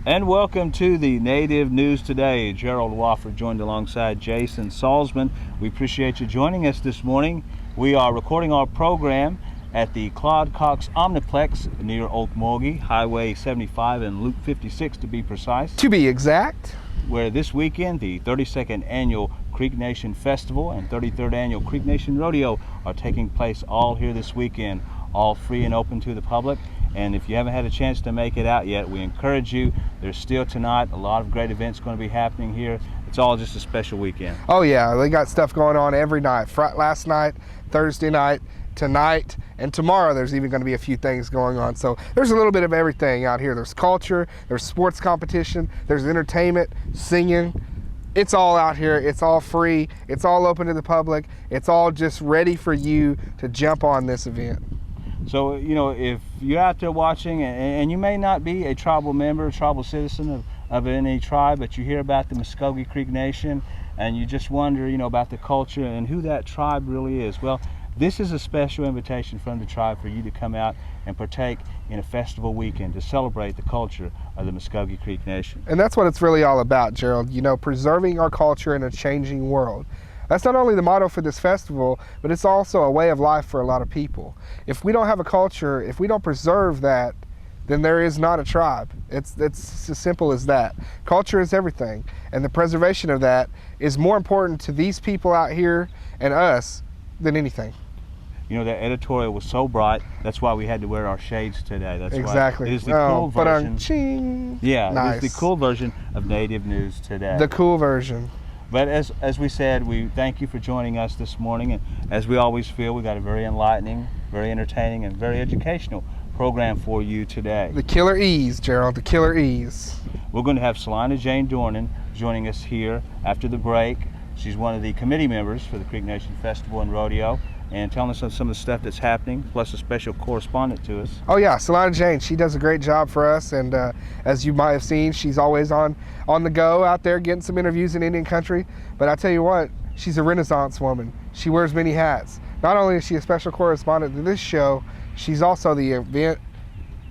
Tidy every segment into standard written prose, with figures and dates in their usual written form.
And welcome to the Native News Today. Gerald Wofford joined alongside Jason Salzman. We appreciate you joining us this morning. We are recording our program at the Claude Cox Omniplex near Okmulgee, Highway 75 and Loop 56 to be precise. To be exact. Where this weekend the 32nd Annual Creek Nation Festival and 33rd Annual Creek Nation Rodeo are taking place all here this weekend, all free and open to the public. And if you haven't had a chance to make it out yet, we encourage you. There's still tonight a lot of great events going to be happening here. It's all just a special weekend. Oh yeah, they got stuff going on every night. Last night, Thursday night, tonight, and tomorrow there's even going to be a few things going on. So there's a little bit of everything out here. There's culture, there's sports competition, there's entertainment, singing. It's all out here. It's all free. It's all open to the public. It's all just ready for you to jump on this event. So, you know, if you're out there watching and you may not be a tribal member, a tribal citizen of any tribe, but you hear about the Mvskoke Creek Nation and you just wonder, you know, about the culture and who that tribe really is. Well, this is a special invitation from the tribe for you to come out and partake in a festival weekend to celebrate the culture of the Mvskoke Creek Nation. And that's what it's really all about, Gerald. You know, preserving our culture in a changing world. That's not only the motto for this festival, but it's also a way of life for a lot of people. If we don't have a culture, if we don't preserve that, then there is not a tribe. It's as simple as that. Culture is everything, and the preservation of that is more important to these people out here and us than anything. You know, that editorial was so bright, that's why we had to wear our shades today. That's exactly. Why it is the cool version. Ching. Yeah, nice. It is the cool version of Native News Today. The cool version. But as we said, we thank you for joining us this morning. And as we always feel, we got a very enlightening, very entertaining, and very educational program for you today. The killer E's, Gerald, the killer E's. We're going to have Salina Jane Dornan joining us here after the break. She's one of the committee members for the Creek Nation Festival and Rodeo, and telling us some of the stuff that's happening, plus a special correspondent to us. Oh yeah, Salina Jane, she does a great job for us, and as you might have seen, she's always on the go out there getting some interviews in Indian country. But I tell you what, she's a Renaissance woman. She wears many hats. Not only is she a special correspondent to this show, she's also the event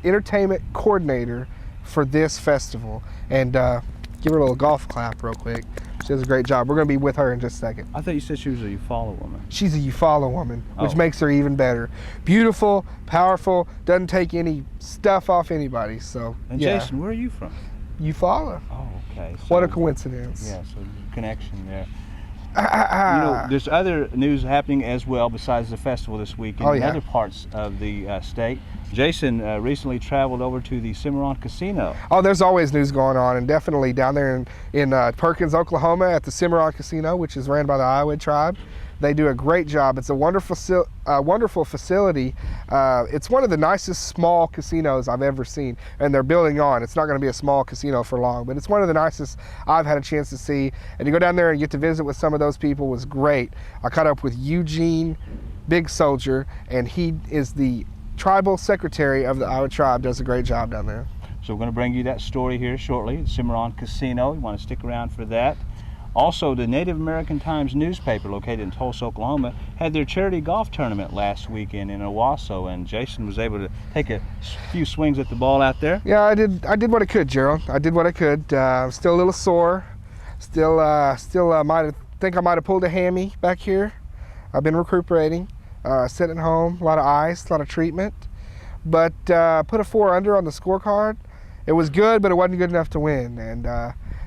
entertainment coordinator for this festival. And give her a little golf clap real quick. She does a great job. We're going to be with her in just a second. I thought you said she was a Eufaula woman. She's a Eufaula woman, which makes her even better. Beautiful, powerful, doesn't take any stuff off anybody. So, and yeah. Jason, where are you from? Eufaula. Oh, okay. So, what a coincidence. Yeah, so there's a connection there. You know, there's other news happening as well besides the festival this weekend in other parts of the state. Jason recently traveled over to the Cimarron Casino. Oh, there's always news going on, and definitely down there in Perkins, Oklahoma at the Cimarron Casino, which is ran by the Iowa tribe. They do a great job. It's a wonderful facility. It's one of the nicest small casinos I've ever seen, and they're building on. It's not going to be a small casino for long, but it's one of the nicest I've had a chance to see. And to go down there and get to visit with some of those people was great. I caught up with Eugene Big Soldier, and he is the tribal secretary of the Iowa tribe. Does a great job down there. So we're going to bring you that story here shortly. The Cimarron Casino. You want to stick around for that. Also, the Native American Times newspaper, located in Tulsa, Oklahoma, had their charity golf tournament last weekend in Owasso, and Jason was able to take a few swings at the ball out there. Yeah, I did what I could, Gerald. I did what I could. Still a little sore. Still think I might have pulled a hammy back here. I've been recuperating, sitting at home, a lot of ice, a lot of treatment, but put a 4 under on the scorecard. It was good, but it wasn't good enough to win, and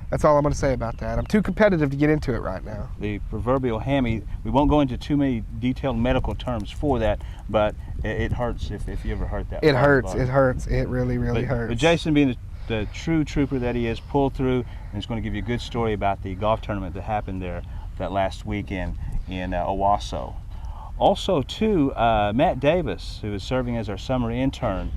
that's all I'm going to say about that. I'm too competitive to get into it right now. The proverbial hammy, we won't go into too many detailed medical terms for that, but it hurts if you ever hurt that. It hurts. It hurts. It really, really hurts. But Jason, being the true trooper that he is, pulled through, and is going to give you a good story about the golf tournament that happened there that last weekend in Owasso. Also, too, Matt Davis, who is serving as our summer intern,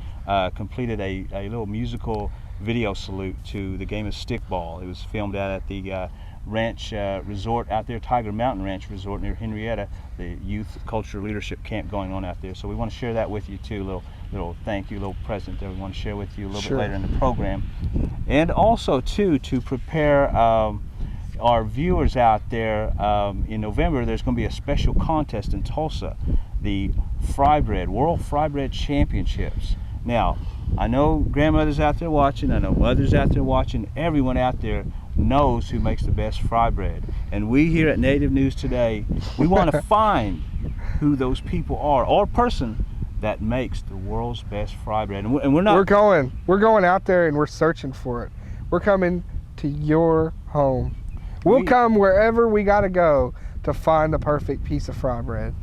completed a little musical video salute to the game of stickball. It was filmed out at the ranch resort out there, Tiger Mountain Ranch Resort near Henrietta, the youth culture leadership camp going on out there. So we want to share that with you too, little thank you, little present that we want to share with you a little bit later in the program. And also too, to prepare our viewers out there, in November there's going to be a special contest in Tulsa, the Fry Bread, World Fry Bread Championships. Now, I know grandmothers out there watching, I know mothers out there watching, everyone out there knows who makes the best fry bread. And we here at Native News Today, we want to find who those people are, or person that makes the world's best fry bread. And we're not... We're going out there and we're searching for it. We're coming to your home. We'll come wherever we got to go to find the perfect piece of fry bread.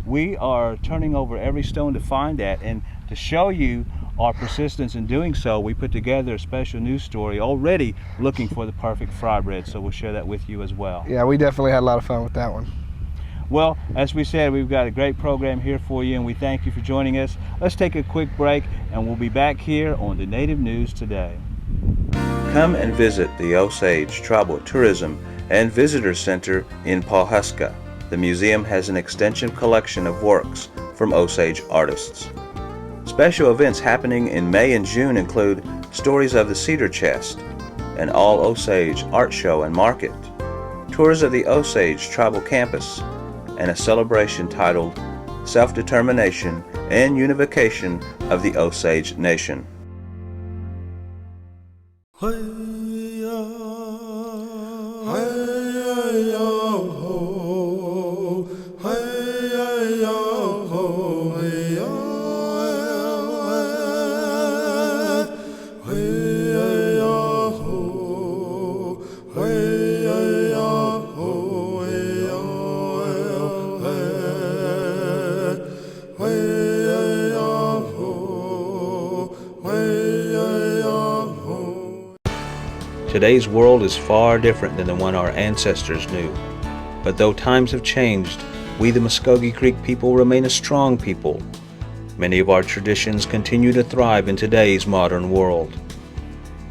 We are turning over every stone to find that, and to show you our persistence in doing so, we put together a special news story already looking for the perfect fry bread, so we'll share that with you as well. Yeah, we definitely had a lot of fun with that one. Well, as we said, we've got a great program here for you, and we thank you for joining us. Let's take a quick break, and we'll be back here on the Native News Today. Come and visit the Osage Tribal Tourism and Visitor Center in Pawhuska. The museum has an extensive collection of works from Osage artists. Special events happening in May and June include Stories of the Cedar Chest, an all-Osage art show and market, tours of the Osage Tribal Campus, and a celebration titled Self-Determination and Unification of the Osage Nation. Today's world is far different than the one our ancestors knew. But though times have changed, we the Mvskoke Creek people remain a strong people. Many of our traditions continue to thrive in today's modern world.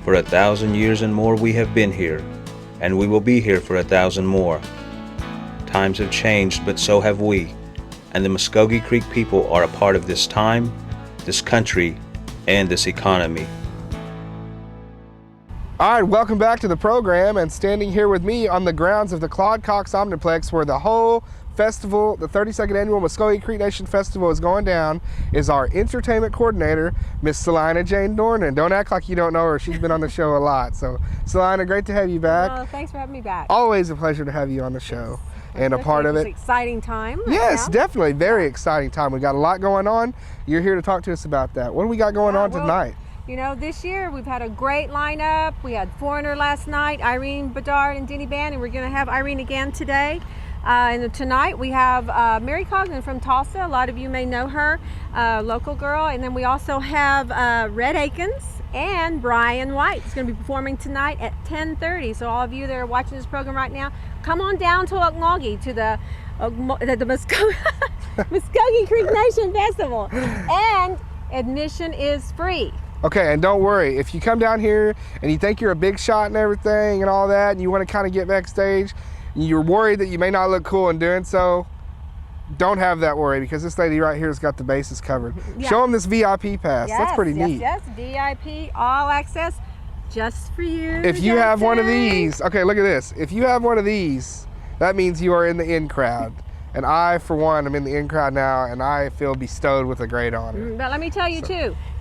For 1,000 years and more we have been here, and we will be here for 1,000 more. Times have changed, but so have we, and the Mvskoke Creek people are a part of this time, this country, and this economy. All right, welcome back to the program, and standing here with me on the grounds of the Claude Cox Omniplex, where the whole festival, the 32nd Annual Mvskoke Creek Nation Festival is going down, is our entertainment coordinator, Miss Selina Jane Dornan. Don't act like you don't know her. She's been on the show a lot. So, Selina, great to have you back. Well, thanks for having me back. Always a pleasure to have you on the show and a part of it. It's an exciting time. Yes, now. definitely. Very exciting time. We got a lot going on. You're here to talk to us about that. What do we got going on tonight? You know, this year we've had a great lineup. We had Foreigner last night, Irene Bedard and Denny Band, and we're going to have Irene again today. And tonight we have Mary Cognan from Tulsa. A lot of you may know her, local girl. And then we also have Red Akins and Brian White. He's going to be performing tonight at 10:30. So all of you that are watching this program right now, come on down to Okmulgee to the Mvskoke Creek Nation Festival. And admission is free. Okay, and don't worry, if you come down here and you think you're a big shot and everything and all that, and you want to kind of get backstage, and you're worried that you may not look cool in doing so, don't have that worry, because this lady right here has got the bases covered. Yeah. Show them this VIP pass. Yes, that's pretty neat. Yes, VIP, all access, just for you. If you have one of these, okay, look at this. If you have one of these, that means you are in the in crowd. And I, for one, am in the in crowd now, and I feel bestowed with a great honor. But let me tell you,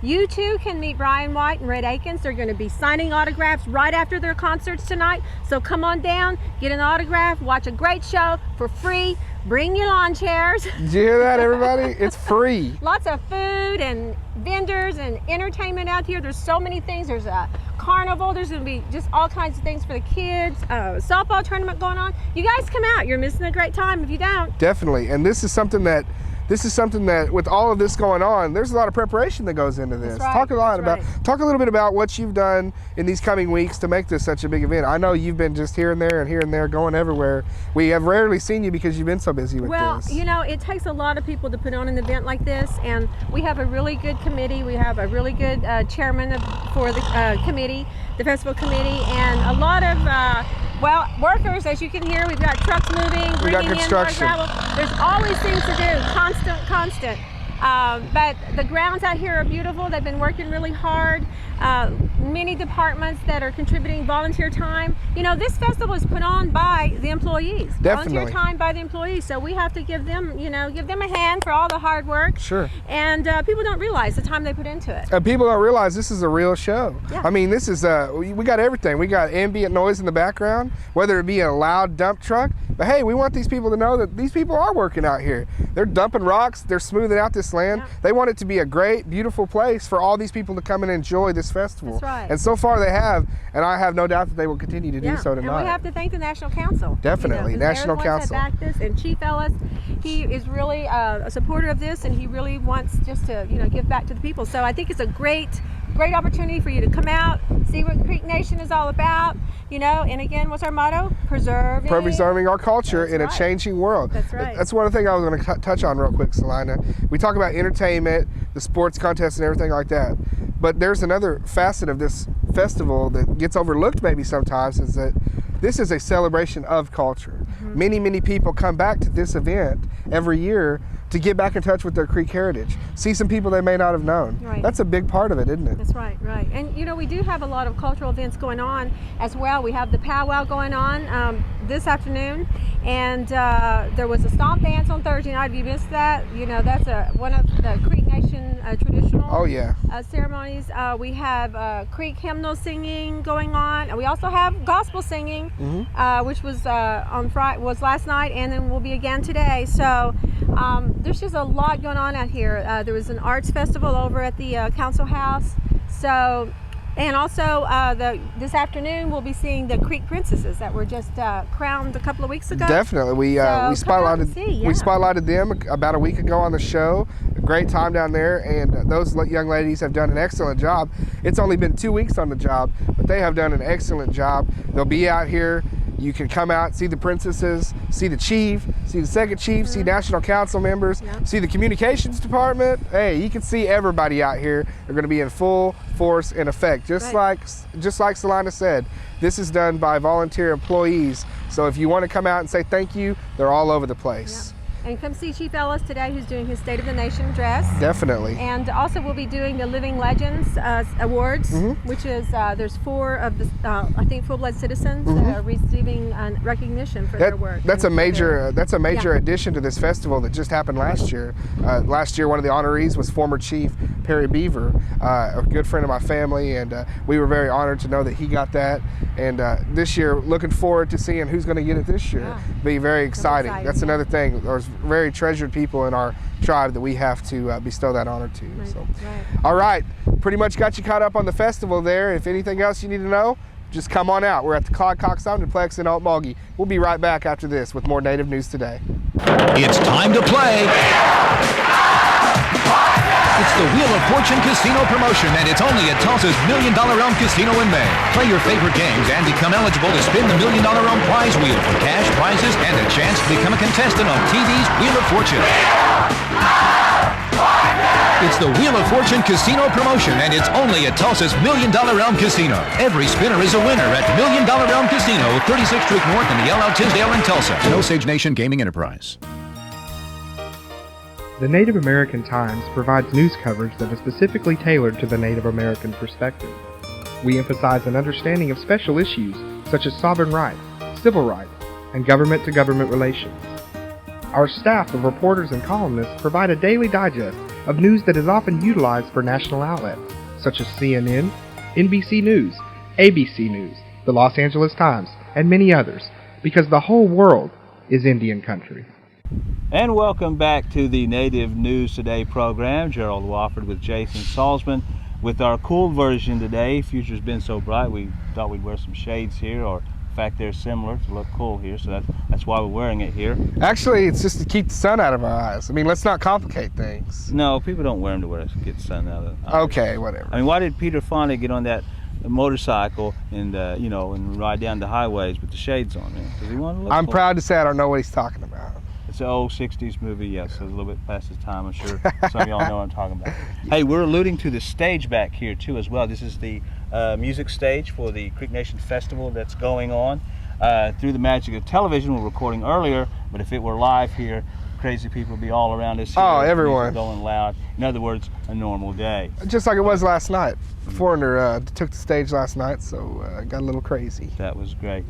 you too can meet Brian White and Red Akins. They're going to be signing autographs right after their concerts tonight. So come on down, get an autograph, watch a great show for free. Bring your lawn chairs. Did you hear that, everybody? It's free. Lots of food and vendors and entertainment out here. There's so many things. There's a carnival. There's going to be just all kinds of things for the kids. Softball tournament going on. You guys come out. You're missing a great time if you don't. Definitely. And this is something that with all of this going on, there's a lot of preparation that goes into this. That's right. Talk a little bit about what you've done in these coming weeks to make this such a big event. I know you've been just here and there, going everywhere. We have rarely seen you because you've been so busy with this. Well, you know, it takes a lot of people to put on an event like this, and we have a really good committee. We have a really good chairman for the committee, the festival committee, and a lot of workers. As you can hear, we've got trucks moving, bringing in more gravel. There's always things to do, constant. But the grounds out here are beautiful. They've been working really hard. many departments that are contributing volunteer time. You know, this festival is put on by the employees. Definitely. Volunteer time by the employees. So we have to give them, you know, give them a hand for all the hard work. Sure. And people don't realize the time they put into it. And people don't realize this is a real show. Yeah. I mean, this is we got everything. We got ambient noise in the background, whether it be a loud dump truck. But hey, we want these people to know that these people are working out here. They're dumping rocks. They're smoothing out this land. Yeah. They want it to be a great, beautiful place for all these people to come and enjoy this festival. That's right. And so far they have, and I have no doubt that they will continue to do Yeah. so tonight. And we have to thank the National Council. Definitely, you know, 'cause National they're the ones Council. that back this, and Chief Ellis, he is really a supporter of this, and he really wants just to, you know, give back to the people. So I think it's a great opportunity for you to come out, see what Creek Nation is all about, you know. And again, what's our motto? Preserving our culture That's in right. a changing world. That's right. That's one of the things I was going to touch on real quick, Selina. We talk about entertainment, the sports contests and everything like that. But there's another facet of this festival that gets overlooked maybe sometimes, is that this is a celebration of culture. Many, many people come back to this event every year to get back in touch with their Creek heritage, see some people they may not have known. Right. That's a big part of it, isn't it? That's right, right. And you know, we do have a lot of cultural events going on as well. We have the powwow going on this afternoon, and there was a stomp dance on Thursday night. If you missed that, you know, that's one of the Creek Nation traditional Oh yeah. ceremonies. We have Creek hymnal singing going on, and we also have gospel singing, which was on Friday, was last night, and then will be again today. So there's just a lot going on out here. There was an arts festival over at the council house. So, and also this afternoon we'll be seeing the Creek Princesses that were just crowned a couple of weeks ago. Definitely, we So come out and spotlighted see, yeah. we spotlighted them about a week ago on the show. A great time down there, and those young ladies have done an excellent job. It's only been 2 weeks on the job, but they have done an excellent job. They'll be out here. You can come out, see the princesses, see the chief, see the second chief, see national council members, Yeah. see the communications department. Hey, you can see everybody out here. They're going to be in full force and effect, just like Selina said. This is done by volunteer employees. So if you want to come out and say thank you, they're all over the place. And come see Chief Ellis today, who's doing his State of the Nation address. Definitely. And also we'll be doing the Living Legends Awards, which is, there's 4 of the, I think, full-blood citizens that are receiving recognition for their work. That's a and for major Yeah. addition to this festival that just happened last year. Last year, one of the honorees was former Chief Perry Beaver, a good friend of my family, and we were very honored to know that he got that. And this year, looking forward to seeing who's going to get it this year. Yeah. Be very exciting. exciting, That's yeah. another thing. There's very treasured people in our tribe that we have to bestow that honor to. Right, So, right. all right, pretty much got you caught up on the festival there. If anything else you need to know, just come on out. We're at the Claude Cox Omniplex in Altmaugy. We'll be right back after this with more Native News Today. It's time to play. It's the Wheel of Fortune Casino promotion, and it's only at Tulsa's $1 Million Realm Casino in May. Play your favorite games and become eligible to spin the $1 Million Realm prize wheel for cash, prizes, and a chance to become a contestant on TV's Wheel of Fortune. It's the Wheel of Fortune Casino promotion, and it's only at Tulsa's $1 Million Realm Casino. Every spinner is a winner at $1 Million Realm Casino, 36th Street North in the LL Tisdale in Tulsa. An Osage Nation Gaming Enterprise. The Native American Times provides news coverage that is specifically tailored to the Native American perspective. We emphasize an understanding of special issues such as sovereign rights, civil rights, and government-to-government relations. Our staff of reporters and columnists provide a daily digest of news that is often utilized for national outlets such as CNN, NBC News, ABC News, the Los Angeles Times, and many others, because the whole world is Indian country. And welcome back to the Native News Today program. Gerald Wofford with Jason Salzman with our cool version today. Future's been so bright we thought we'd wear some shades here, or in fact they're similar to look cool here, so that's why we're wearing it here. Actually, it's just to keep the sun out of our eyes. I mean, let's not complicate things. No, people don't wear them to get the sun out of the eyes. Okay, whatever. I mean, why did Peter Fonda get on that motorcycle and and ride down the highways with the shades on? Because he wanted to look I'm cool. proud to say I don't know what he's talking about. It's an old 60s movie, yes, so a little bit past its time, I'm sure some of y'all know what I'm talking about. Hey, we're alluding to the stage back here too as well. This is the music stage for the Creek Nation Festival that's going on. Through the magic of television, we're recording earlier, but if it were live here, crazy people be all around us here. Oh, music everyone. going loud. In other words, a normal day. Just like it was last night. Foreigner took the stage last night, so got a little crazy. That was great.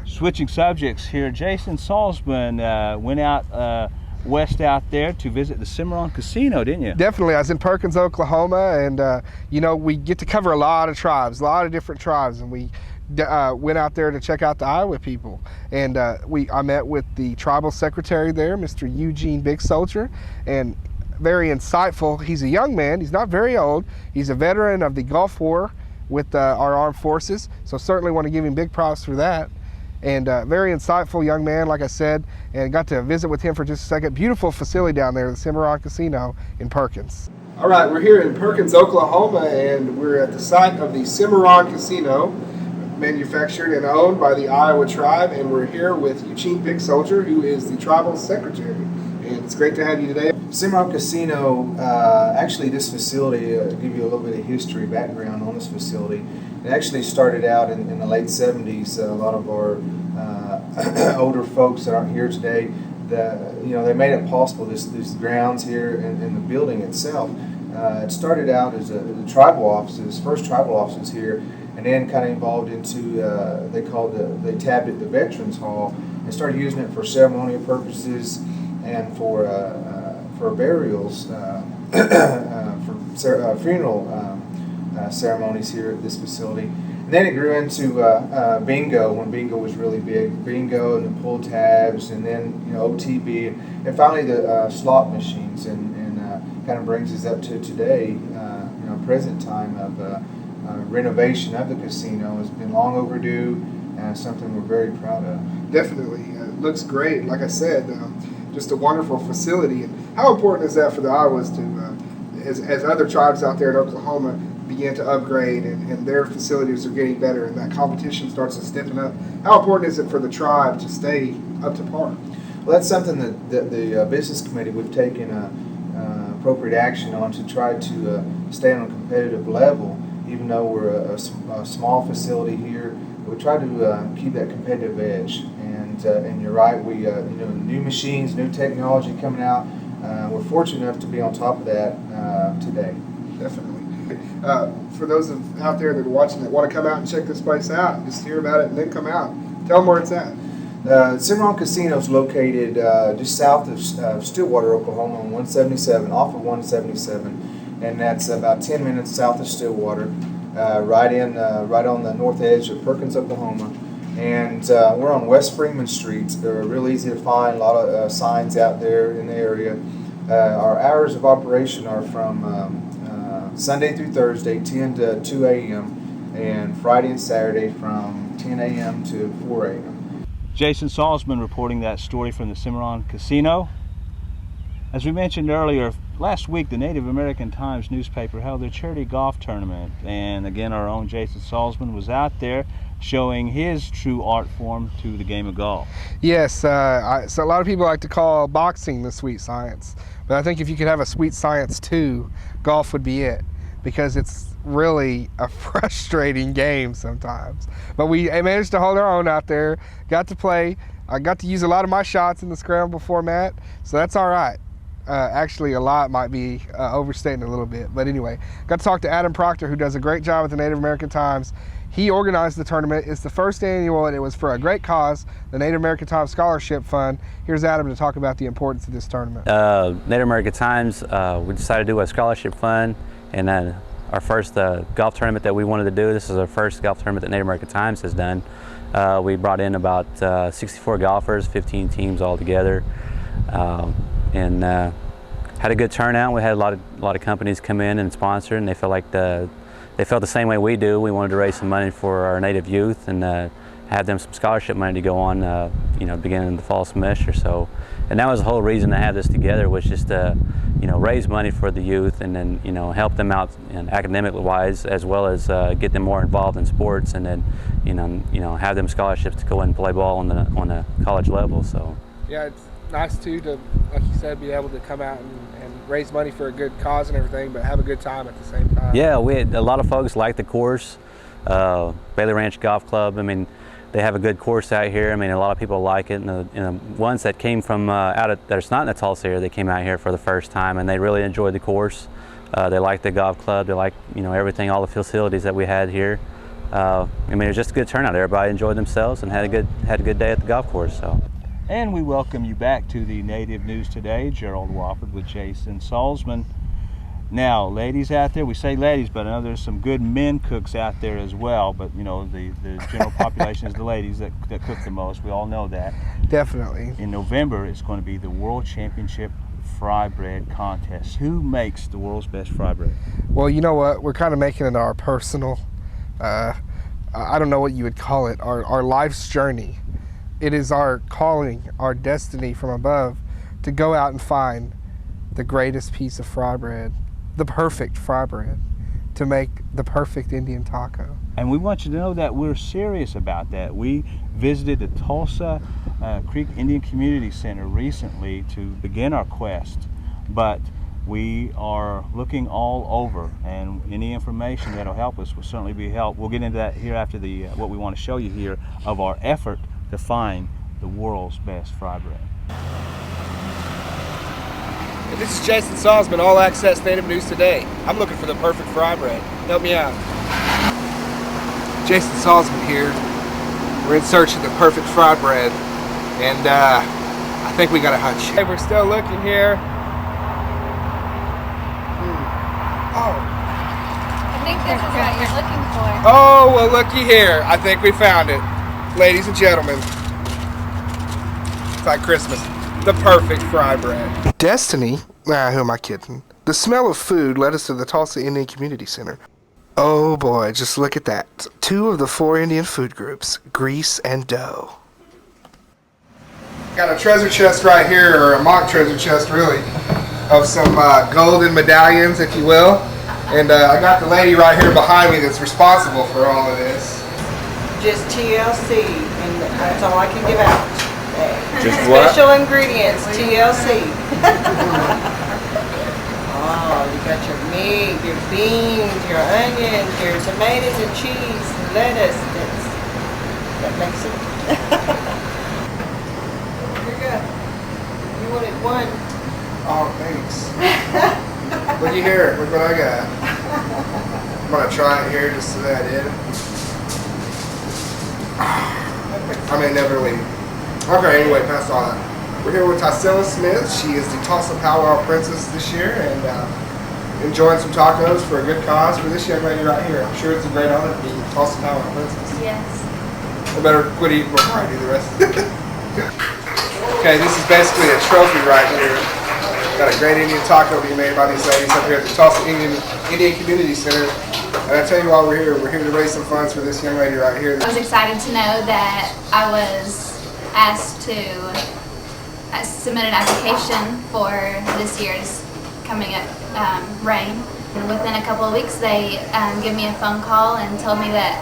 Switching subjects here, Jason Salzman went out west out there to visit the Cimarron Casino, didn't you? Definitely. I was in Perkins, Oklahoma, and you know, we get to cover a lot of tribes, a lot of different tribes, and we went out there to check out the Iowa people. And I met with the tribal secretary there, Mr. Eugene Big Soldier, and very insightful. He's a young man. He's not very old. He's a veteran of the Gulf War with our armed forces, so certainly want to give him big props for that. And very insightful young man, like I said, and got to visit with him for just a second. Beautiful facility down there, the Cimarron Casino in Perkins. All right, we're here in Perkins, Oklahoma, and we're at the site of the Cimarron Casino, manufactured and owned by the Iowa tribe, and we're here with Eugene Big Soldier, who is the tribal secretary. And it's great to have you today. Cimarron Casino, actually this facility, to give you a little bit of history, background on this facility, it actually started out in the late 70s. A lot of our older folks that aren't here today, they made it possible, these grounds here and the building itself. It started out as the tribal offices, first tribal offices here, and then kind of evolved into, they tabbed it the Veterans Hall and started using it for ceremonial purposes and for burials, for funeral ceremonies here at this facility. And then it grew into bingo, when bingo was really big. Bingo and the pull tabs, and then OTB, and finally the slot machines, and kind of brings us up to today, present time of renovation of the casino. Has been long overdue, and something we're very proud of. Definitely. It looks great. Like I said, just a wonderful facility. And how important is that for the Iowas to, as other tribes out there in Oklahoma begin to upgrade and their facilities are getting better and that competition starts to stiffen up, how important is it for the tribe to stay up to par? Well, that's something that the business committee, we've taken appropriate action on to try to stay on a competitive level. Even though we're a small facility here, we try to keep that competitive edge. And you're right, we new machines, new technology coming out. We're fortunate enough to be on top of that today. Definitely. For those out there that are watching that want to come out and check this place out, just hear about it and then come out. Tell them where it's at. Cimarron Casino is located just south of Stillwater, Oklahoma, on 177, off of 177, and that's about 10 minutes south of Stillwater, right on the north edge of Perkins, Oklahoma. And we're on West Freeman Street. They're real easy to find, a lot of signs out there in the area. Our hours of operation are from Sunday through Thursday, 10 to 2 a.m., and Friday and Saturday from 10 a.m. to 4 a.m. Jason Salzman reporting that story from the Cimarron Casino. As we mentioned earlier, last week the Native American Times newspaper held their charity golf tournament, and again our own Jason Salzman was out there showing his true art form to the game of golf. Yes, so a lot of people like to call boxing the sweet science, but I think if you could have a sweet science too, golf would be it, because it's really a frustrating game sometimes. But we managed to hold our own out there, got to play. I got to use a lot of my shots in the scramble format, so that's all right. Actually, a lot might be overstating a little bit, but anyway, got to talk to Adam Proctor, who does a great job at the Native American Times. He organized the tournament. It's the first annual, and it was for a great cause, the Native American Times Scholarship Fund. Here's Adam to talk about the importance of this tournament. Native American Times, we decided to do a scholarship fund, and then our first golf tournament that we wanted to do. This is our first golf tournament that Native American Times has done. We brought in about 64 golfers, 15 teams all together, and had a good turnout. We had a lot of companies come in and sponsor, and they felt like they felt the same way we do. We wanted to raise some money for our Native youth and have them some scholarship money to go on, beginning of the fall semester. So, and that was the whole reason to have this together, was just to, raise money for the youth, and then, help them out academically wise, as well as get them more involved in sports, and then, have them scholarships to go and play ball on the college level. So. Yeah, it's nice too to, like you said, be able to come out and raise money for a good cause and everything, but have a good time at the same time. Yeah, we had a lot of folks like the course, Bailey Ranch Golf Club. I mean, They have a good course out here. I mean, a lot of people like it, and the ones that came from that's not in the Tulsa area, they came out here for the first time, and they really enjoyed the course. They liked the golf club. They liked, everything, all the facilities that we had here. I mean, it was just a good turnout. Everybody enjoyed themselves and had a good day at the golf course. So. And we welcome you back to the Native News Today. Gerald Wofford with Jason Salzman. Now, ladies out there, we say ladies, but I know there's some good men cooks out there as well. But the general population is the ladies that cook the most. We all know that. Definitely. In November, it's going to be the World Championship Fry Bread Contest. Who makes the world's best fry bread? Well, you know what? We're kind of making it our personal, I don't know what you would call it, our life's journey. It is our calling, our destiny from above to go out and find the greatest piece of fry bread, the perfect fry bread, to make the perfect Indian taco. And we want you to know that we're serious about that. We visited the Tulsa Creek Indian Community Center recently to begin our quest, but we are looking all over, and any information that'll help us will certainly be helped. We'll get into that here after the what we want to show you here of our effort to find the world's best fry bread. This is Jason Salzman, All Access Native News Today. I'm looking for the perfect fry bread. Help me out. Jason Salzman here. We're in search of the perfect fry bread, and I think we got a hunch. Hey, we're still looking here. Oh. I think this is what you're looking for. Oh, well, looky here. I think we found it. Ladies and gentlemen, it's like Christmas. The perfect fry bread. Destiny? Who am I kidding? The smell of food led us to the Tulsa Indian Community Center. Oh boy, just look at that. 2 of the 4 Indian food groups, grease and dough. Got a treasure chest right here, or a mock treasure chest really, of some golden medallions, if you will. And I got the lady right here behind me that's responsible for all of this. Just TLC, and that's all I can give out. Just what? Special ingredients, TLC. Oh, you got your meat, your beans, your onions, your tomatoes and cheese, and lettuce. That makes it. Here you go. You wanted 1. Oh, thanks. Looky here, look what I got. I'm gonna try it here just so that I did. I may never leave. Okay, anyway, pass on. We're here with Tassila Smith. She is the Tulsa Powwow Princess this year, and enjoying some tacos for a good cause for this young lady right here. I'm sure it's a great honor to be Tulsa Powwow Princess. Yes. I better quit eating before I do the rest. Okay, this is basically a trophy right here. Got a great Indian taco being made by these ladies up here at the Tulsa Indian Community Center. And I tell you why we're here to raise some funds for this young lady right here. I was excited to know that I was asked to submit an application for this year's coming up rain. And within a couple of weeks, they gave me a phone call and told me that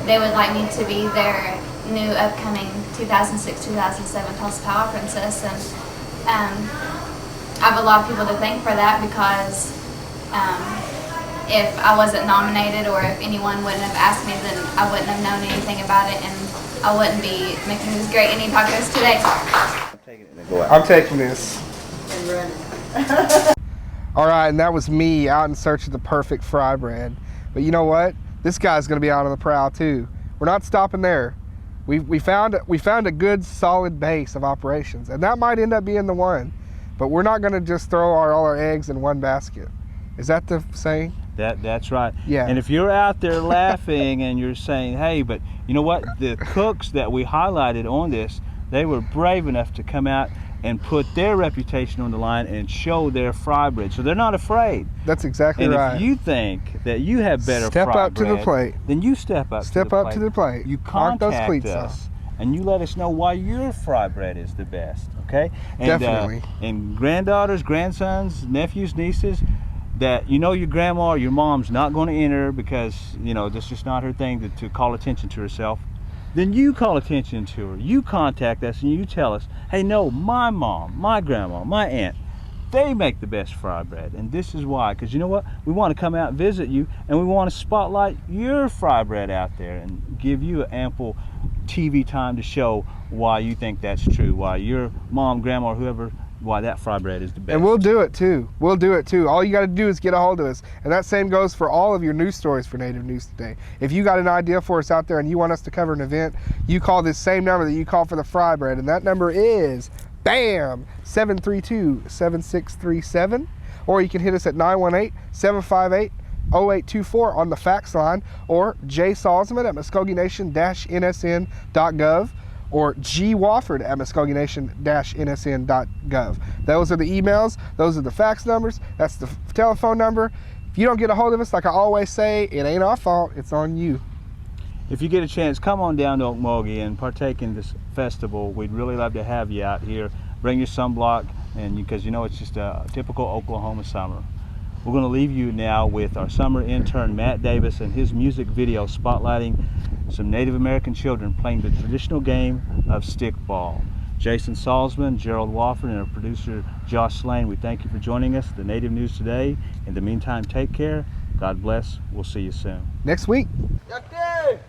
they would like me to be their new upcoming 2006-2007 Tulsa Powwow Princess. And I have a lot of people to thank for that, because if I wasn't nominated, or if anyone wouldn't have asked me, then I wouldn't have known anything about it, and I wouldn't be making these great Indian tacos today. I'm taking this. And running. All right, and that was me out in search of the perfect fry bread. But you know what? This guy's going to be out on the prowl too. We're not stopping there. We found a good solid base of operations, and that might end up being the one. But we're not going to just throw all our eggs in one basket. Is that the saying? That's right. Yeah. And if you're out there laughing and you're saying, hey, but you know what? The cooks that we highlighted on this, they were brave enough to come out and put their reputation on the line and show their fry bread. So they're not afraid. That's exactly right. And if you think that you have better step fry up bread, to the plate. Then you step up to the plate. You Knock those contact cleats us. off. And you let us know why your fry bread is the best, okay? And, Definitely. And granddaughters, grandsons, nephews, nieces, that you know your grandma or your mom's not going to enter because, you know, that's just not her thing to call attention to herself. Then you call attention to her. You contact us and you tell us, hey, no, my mom, my grandma, my aunt, they make the best fry bread. And this is why. Because you know what? We want to come out and visit you, and we want to spotlight your fry bread out there and give you an ample TV time to show why you think that's true, why your mom, grandma, or whoever, why that fry bread is the best. And we'll do it too. We'll do it too. All you got to do is get a hold of us. And that same goes for all of your news stories for Native News Today. If you got an idea for us out there and you want us to cover an event, you call this same number that you call for the fry bread. And that number is, BAM, 732-7637. Or you can hit us at 918-758-0824 on the fax line, or J. Salzman at MvskokeNation-NSN.gov, or G. Wofford at MvskokeNation-NSN.gov. Those are the emails, those are the fax numbers, that's the telephone number. If you don't get a hold of us, like I always say, it ain't our fault, it's on you. If you get a chance, come on down to Okmulgee and partake in this festival. We'd really love to have you out here. Bring your sunblock, and because you know it's just a typical Oklahoma summer. We're going to leave you now with our summer intern Matt Davis and his music video spotlighting some Native American children playing the traditional game of stickball. Jason Salzman, Gerald Wofford, and our producer Josh Slane, we thank you for joining us, the Native News Today. In the meantime, take care. God bless. We'll see you soon. Next week. Yuck,